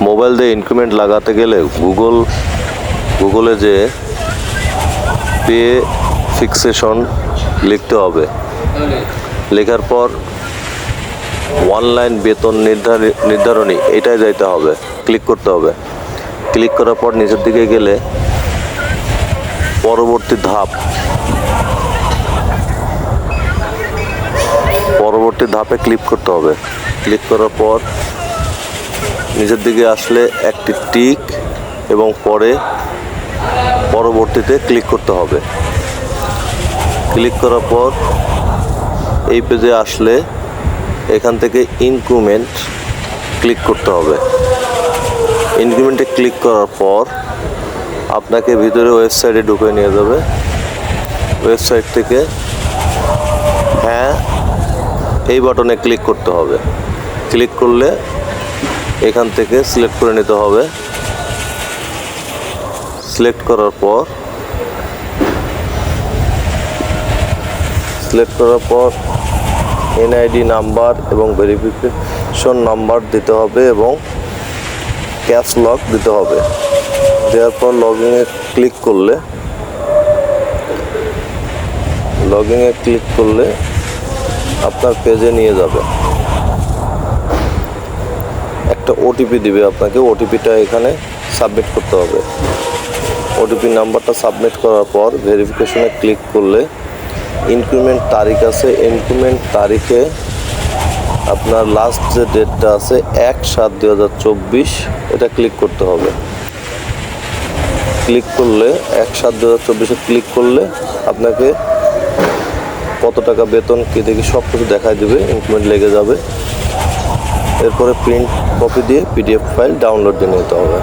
Mobile দিয়ে increment লাগাতে গেলে গুগলে যে পে ফিক্সেশন লিখতে হবে। লেখার পর অনলাইন বেতন নির্ধারণী এটাই যাইতে হবে, ক্লিক করতে হবে। ক্লিক করার পর নিচের দিকে গেলে পরবর্তী ধাপে ক্লিক করতে হবে। ক্লিক করার পর নিচের দিকে আসলে একটি টিক এবং পরবর্তীতে ক্লিক করতে হবে। ক্লিক করার পর এই পেজে আসলে এখান থেকে ইনক্রিমেন্ট ক্লিক করতে হবে। ইনক্রিমেন্টে ক্লিক করার পর আপনাকে ভিতরে ওয়েবসাইটে ঢুকে নিয়ে যাবে। ওয়েবসাইট থেকে হ্যাঁ এই বাটনে ক্লিক করতে হবে। ক্লিক করলে এখান থেকে সিলেক্ট করে নিতে হবে। সিলেক্ট করার পর এনআইডি নাম্বার এবং ভেরিফিকেশন নাম্বার দিতে হবে এবং ক্যাশ লক দিতে হবে। দেওয়ার পর লগইনে ক্লিক করলে আপনার পেজে নিয়ে যাবে। একটা ওটিপি দিবে আপনাকে, ওটিপিটা এখানে সাবমিট করতে হবে। ওটিপি নাম্বারটা সাবমিট করার পর ভেরিফিকেশনে ক্লিক করলে ইনক্রিমেন্ট তারিখ আছে, ইনক্রিমেন্ট তারিখে আপনার লাস্ট যে ডেটটা আছে 1/7/2024 এটা ক্লিক করতে হবে। ক্লিক করলে 1/7/2024 ক্লিক করলে আপনাকে কত টাকা বেতন কি দেখি সব কিছু দেখাই দেবে, ইনক্রিমেন্ট লেগে যাবে। এরপরে প্রিন্ট কপি দিয়ে পিডিএফ ফাইল ডাউনলোড দিয়ে নিতে হবে।